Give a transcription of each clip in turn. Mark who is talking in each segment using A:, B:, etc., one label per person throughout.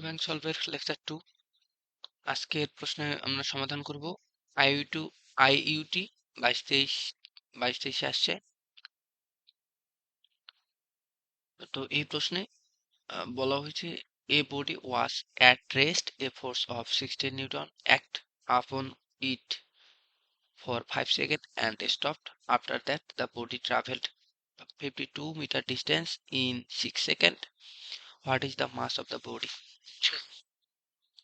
A: Bank সলভের lecture 2 আজকের প্রশ্নে আমরা সমাধান করব আইইউটি 2223 আসছে। তো এই প্রশ্নে বলা হয়েছে a body was at rest, a force of 16 Newton act upon it for 5 seconds and stopped. After that the body traveled 52-meter distance in 6 seconds. What is the mass of the body?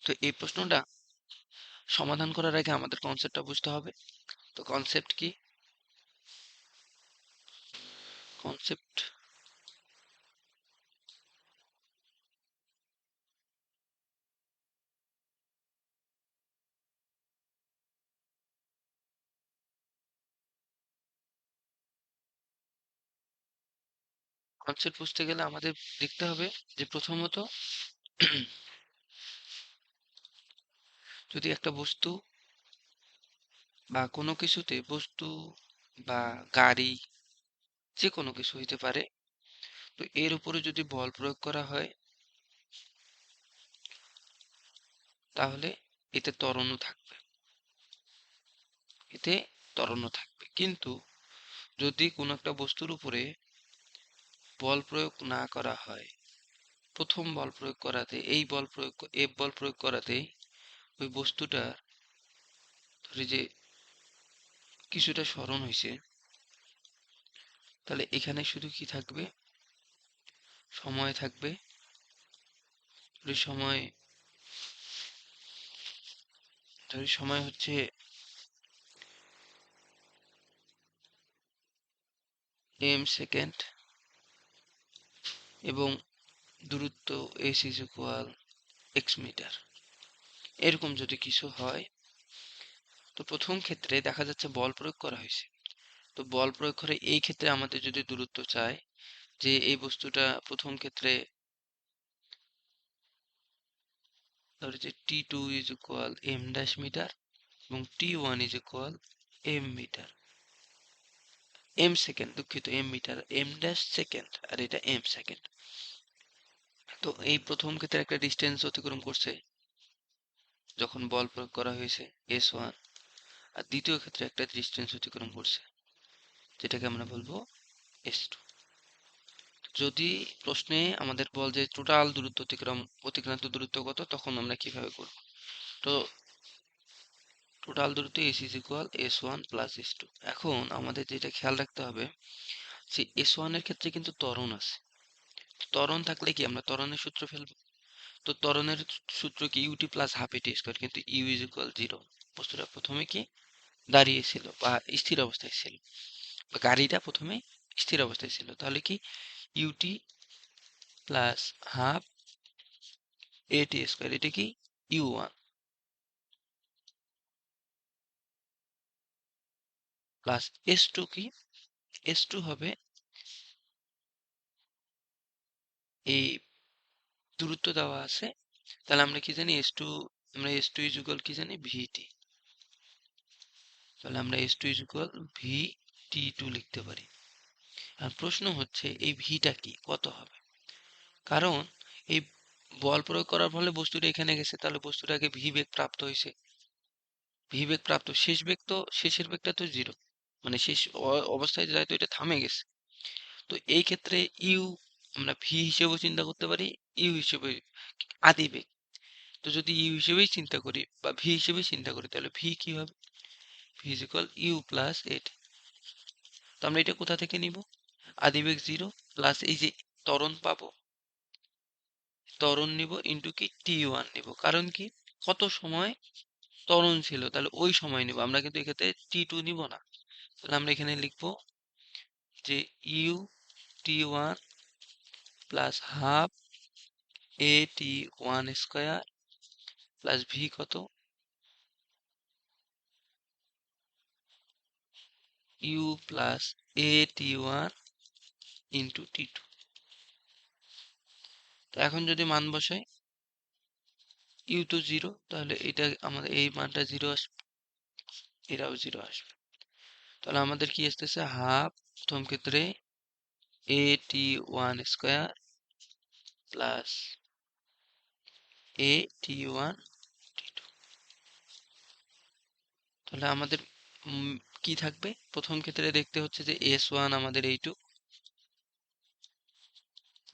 A: তো এই প্রশ্নটা সমাধান করার আগে আমাদের কনসেপ্টটা বুঝতে হবে। তো কনসেপ্ট কি? কনসেপ্ট কনসেপ্ট বুঝতে গেলে আমাদের দেখতে হবে যে প্রথমত যদি একটা বস্তু বা কোনো কিছুতে বস্তু বা গাড়ি যে কোনো কিছু হইতে পারে, তো এর উপরে যদি বল প্রয়োগ করা হয় তাহলে এতে ত্বরণও থাকবে, কিন্তু যদি কোনো একটা বস্তুর উপরে বল প্রয়োগ না করা হয়, প্রথম বল প্রয়োগ করাতে এফ বল প্রয়োগ করাতে ওই বস্তুটা ধরে যে কিছুটা সরণ হয়েছে, তাহলে এখানে শুধু কি থাকবে? সময় থাকবে। সময় সময় হচ্ছে m সেকেন্ড এবং দূরত্ব s is equal x metre. এরকম যদি কিছু হয়, তো প্রথম ক্ষেত্রে দেখা যাচ্ছে বল প্রয়োগ করা হয়েছে। তো বল প্রয়োগ করে এই ক্ষেত্রে আমাদের যদি দূরত্ব চাই, যে এই বস্তুটা প্রথম ক্ষেত্রে ধরে যে t2 is equal m dash metre এবং t1 is equal m metre, m second, দুঃখিত, m metre, m dash second আর এটা m সেকেন্ড। তো এই প্রথম ক্ষেত্রে একটা ডিস্টেন্স অতিক্রম করছে যখন বল প্রয়োগ করা হয়েছে s1, আর দ্বিতীয় ক্ষেত্রে একটা ডিস্টেন্স অতিক্রম করছে যেটাকে আমরা বলবো s2। যদি প্রশ্নে আমাদের বল যে টোটাল দূরত্ব অতিক্রান্ত দূরত্ব কত, তখন আমরা কিভাবে করব? তো টোটাল দূরত্ব s is equal s1 plus s2। এখন আমাদের যেটা খেয়াল রাখতে হবে যে s1 এর ক্ষেত্রে কিন্তু ত্বরণ আছে। ত্বরণ থাকলে কি আমরা ত্বরণের সূত্র ফেলবো? তো ত্বরণের সূত্র কি ইউটি প্লাস হাফ এটি স্কোয়ার, কিন্তু ইউ ইজ ইকুয়াল 0। বস্তুটা প্রথমে কি দাঁড়িয়েছিল বা স্থির অবস্থায় ছিল, বা গাড়িটা প্রথমে স্থির অবস্থায় ছিল, তাহলে কি ইউটি প্লাস হাফ এটি স্কোয়ার, এটা কি u1 প্লাস s2 কি s2 হবে এই দূরত্ব দেওয়া আছে, তাহলে আমরা কি জানি s2 ইজ ইকুয়াল কি জানি vt, তাহলে আমরা s2 ইজ ইকুয়াল vt2 লিখতে পারি। আর প্রশ্ন হচ্ছে এই ভিটা কি, কত হবে? কারণ এই বল প্রয়োগ করার ফলে বস্তুটা এখানে গেছে, তাহলে বস্তুটাকে ভি বেগ প্রাপ্ত হয়েছে। ভি বেগ প্রাপ্ত, শেষের বেগটা তো 0, মানে শেষ অবস্থায় যায় তো এটা থামে গেছে। তো এই ক্ষেত্রে ইউ আমরা ভি হিসেবেও চিন্তা করতে পারি, ইউ হিসেবে আদি বেগ। তো যদি ইউ হিসেবেই চিন্তা করি বা ভি হিসেবেই চিন্তা করি, তাহলে ভি কি হবে? V is equal U plus at. তো আমরা এটা কোথা থেকে নিব? আদিবেগ 0 প্লাস এই যে ত্বরণ পাবো, ত্বরণ নিব ইন্টু কি t1 নিব। কারণ কি কত সময় ত্বরণ ছিল, তাহলে ওই সময় নিব আমরা, কিন্তু এক্ষেত্রে t2 নিব না। তাহলে আমরা এখানে লিখবো যে U t1 plus half A t1 square plus V কত U plus A t1 into t2। তো এখন যদি মান বসাই, ইউ তো 0, তাহলে এটা আমাদের এই মানটা 0 আসবে, এটাও 0 আসবে। তাহলে আমাদের কি আসতেছে হাফ প্রথম ক্ষেত্রে a t1 square plus A T1 T2। তাহলে আমাদের কি থাকবে? প্রথম ক্ষেত্রে দেখতে হচ্ছে যে S1 আমাদের এইটুক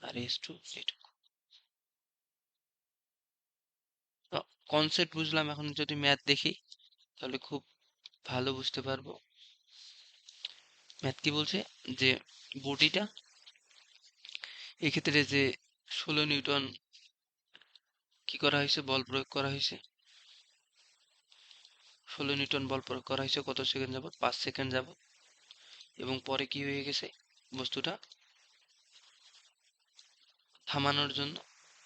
A: আর S2 এইটুক। তো কনসেপ্ট বুঝলাম, এখন যদি ম্যাথ দেখি তাহলে খুব ভালো বুঝতে পারবো। ম্যাথ কি বলছে যে বডিটা এক্ষেত্রে যে 16 নিউটন কি করা হয়েছে, বল প্রয়োগ করা হয়েছে, 16 নিউটন বল প্রয়োগ করা হয়েছে কত সেকেন্ড যাবত? 5 সেকেন্ড যাবত। এবং পরে কি হয়ে গেছে, বস্তুটা থামানোর জন্য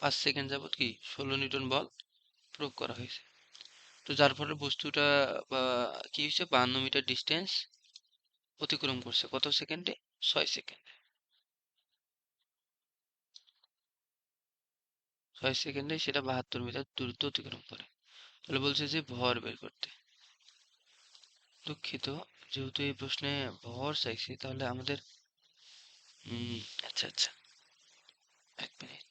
A: 5 সেকেন্ড যাবত কি 16 নিউটন বল প্রয়োগ করা হয়েছে। তো যার ফলে বস্তুটা বা কি হয়েছে, 52 মিটার ডিস্টেন্স অতিক্রম করছে কত সেকেন্ডে? 6 সেকেন্ডে। 6 সেকেন্ডে সেটা 72 মিটার দূরত্ব অতিক্রম করে। তাহলে বলছে যে ভর বের করতে। দুঃখিত, যেহেতু এই প্রশ্নে ভর চাইছি তাহলে আমাদের আচ্ছা আচ্ছা, 1 মিনিট।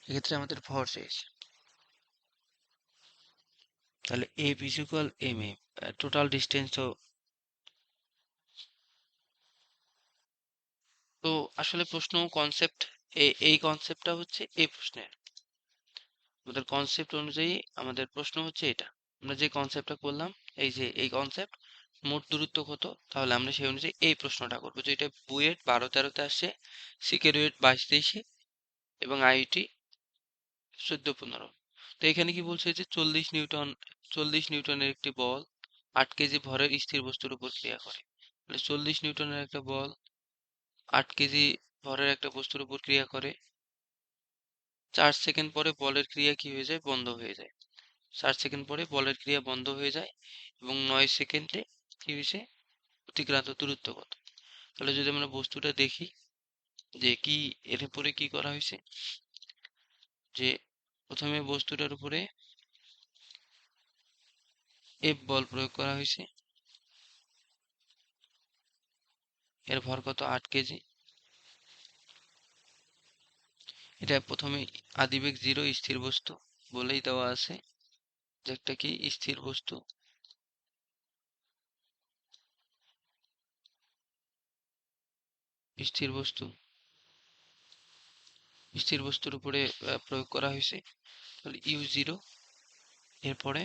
A: এক্ষেত্রে আমাদের ভর চাইছে, তাহলে F is equal M A, total distance. তো আসলে প্রশ্ন কনসেপ্ট, এই কনসেপ্টটা হচ্ছে এই প্রশ্নের, আমাদের কনসেপ্ট অনুযায়ী আমাদের প্রশ্ন হচ্ছে এটা। আমরা যে কনসেপ্টটা করলাম, এই যে এই কনসেপ্ট, মোট দূরত্ব কত, তাহলে আমরা সেই অনুযায়ী এই প্রশ্নটা করবো, যেটা বুয়েট 12-13-তে আসছে, সিকের ওয়েট 22-23-এ এবং আইআইটি 14-15। তো এখানে কি বলছে যে 40 নিউটনের একটি বল 8 কেজি ভরের স্থির বস্তুর উপর ক্রিয়া করে। তাহলে 40 নিউটনের একটা বল 8 কেজি ভরের একটা বস্তুর উপর ক্রিয়া করে, 4 সেকেন্ড পরে বলের ক্রিয়া কি হয়ে যায়, বন্ধ হয়ে যায়। 4 সেকেন্ড পরে বলের ক্রিয়া বন্ধ হয়ে যায় এবং 9 সেকেন্ডে কি হয়েছে, অতিক্রান্ত দূরত্ব কত। তাহলে যদি আমরা বস্তুটা দেখি যে কি এর উপরে কি করা হয়েছে, যে প্রথমে বস্তুটার উপরে এফ বল প্রয়োগ করা হয়েছে, এর ভর কত, 8 কেজি। এটা প্রথমে আদিবেগ 0, স্থির বস্তু বলেই দেওয়া আছে যে একটা কি স্থির বস্তু। স্থির বস্তু, স্থির বস্তুর উপরে প্রয়োগ করা হয়েছে, তাহলে U0। এরপরে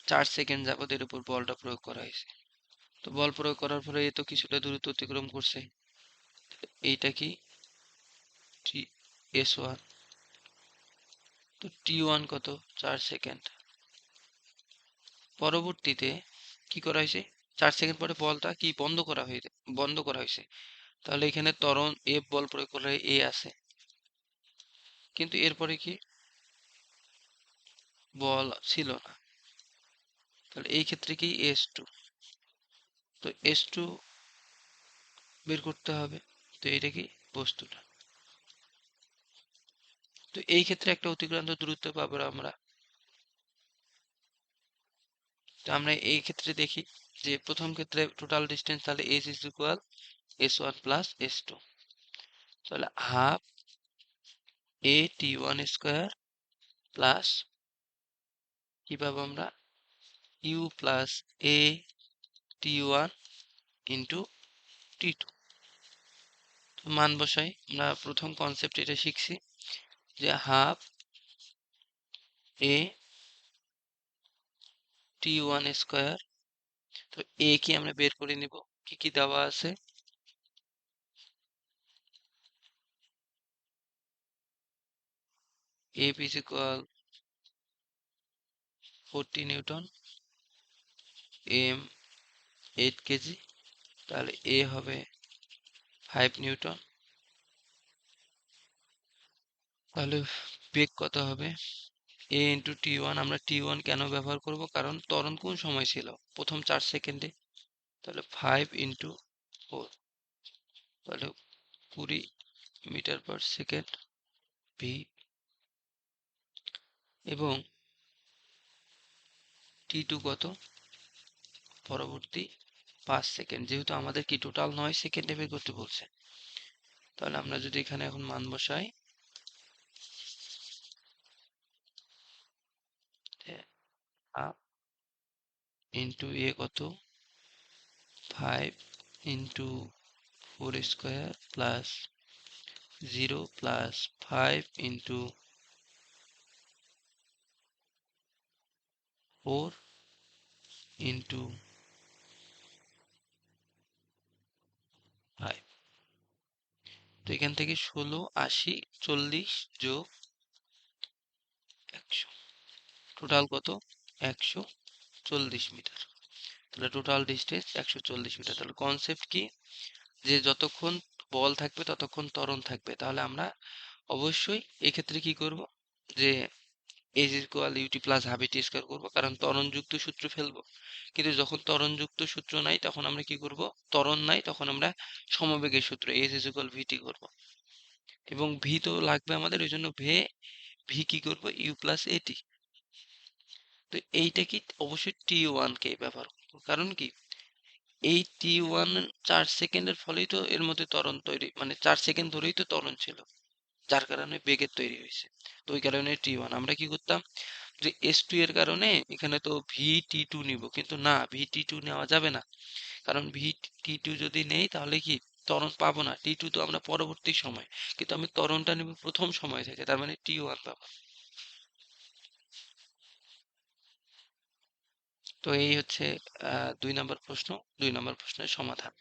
A: 4 সেকেন্ড যাবত এর উপর বলটা প্রয়োগ করা হয়েছে। তো বল প্রয়োগ করার পরে এ তো কিছুটা দূরত্ব অতিক্রম করছে, এইটা কি S1। তো T1 কত, 4 সেকেন্ড। পরবর্তীতে কি করা হয়েছে, 4 সেকেন্ড পরে বলটা কি বন্ধ করা হয়েছে। তাহলে এখানে ত্বরণ এফ বল প্রয়োগ করলে এ আছে, কিন্তু এরপরে কি বল ছিল না, তাহলে এই ক্ষেত্রে কি S2। তো S2 বের করতে হবে। তো এটা কি বস্তুটা, তো এই ক্ষেত্রে একটা অতিক্রান্ত দূরত্ব পাবো আমরা। তো আমরা এই ক্ষেত্রে দেখি যে প্রথম ক্ষেত্রে টোটাল ডিস্টেন্স, তাহলে S is equal S1 plus S2, তাহলে half A T1 square plus কি পাবো আমরা, you plus A T1 into T2। মান বসাই, আমরা প্রথম কনসেপ্ট এটা শিখছি যে হাফ এ T1 স্কোয়ার। তো এ কি আমরা বের করে নিব, কি কি দেওয়া আছে, F is equal 40 Newton, M 8 KG, তাহলে এ হবে 5 নিউটন। তাহলে বেগ কত হবে, এ ইন্টু T1। আমরা T1 কেন ব্যবহার করব, কারণ ত্বরণ কোন সময় ছিল, প্রথম 4 সেকেন্ডে। তাহলে 5 ইন্টু 4, তাহলে 20 মিটার পার সেকেন্ড ভি। এবং T2 কত, পরবর্তী 5 সেকেন্ড, যেহেতু আমাদের কি টোটাল 9 সেকেন্ডে বের করতে বলছে, তাহলে আমরা যদি এখানে এখন মান বসাই, হাফ ইন্টু এ কত 5 into 4 square plus 0 plus 5 into 4 into 5। তো এখান থেকে 16, 80, 40 যোগ 100, টোটাল কত 140 মিটার। তাহলে টোটাল ডিস্টেন্স 140 মিটার। তাহলে কনসেপ্ট কি, যে যতক্ষণ বল থাকবে ততক্ষণ ত্বরণ থাকবে। তাহলে আমরা অবশ্যই এক্ষেত্রে কি করব, যে S equal U T plus half at square করবো, কারণ ত্বরণযুক্ত সূত্র ফেলবো। কিন্তু যখন ত্বরণযুক্ত সূত্র নাই তখন আমরা কি করব, ত্বরণ নাই তখন আমরা সমবেগের সূত্র এজ ইজ ইকুয়াল ভিটি করবো। এবং ভি তো লাগবে আমাদের, ওই জন্য ভি কি করবো, ইউ প্লাস এটি। তো এইটা কি অবশ্যই টি ওয়ান কে ব্যবহার করবো, কারণ কি এই টি ওয়ান 4 সেকেন্ডের ফলেই তো এর মধ্যে ত্বরণ তৈরি, মানে 4 সেকেন্ড ধরেই তো ত্বরণ ছিল, যার কারণে বেগের তৈরি হয়েছে। তো ওই কারণে টি ওয়ান আমরা কি করতাম, যে এস টু এর কারণে এখানে তো ভি টি টু নিব, কিন্তু না, ভি টি টু নেওয়া যাবে না। কারণ ভি টি টু যদি নেই তাহলে কি ত্বরণ পাবো না। টি টু তো আমরা পরবর্তী সময়, কিন্তু আমি ত্বরণটা নিব প্রথম সময় থেকে, তার মানে টি ওয়ান পাবো। তো এই হচ্ছে 2 নম্বর প্রশ্ন, 2 নম্বর প্রশ্নের সমাধান।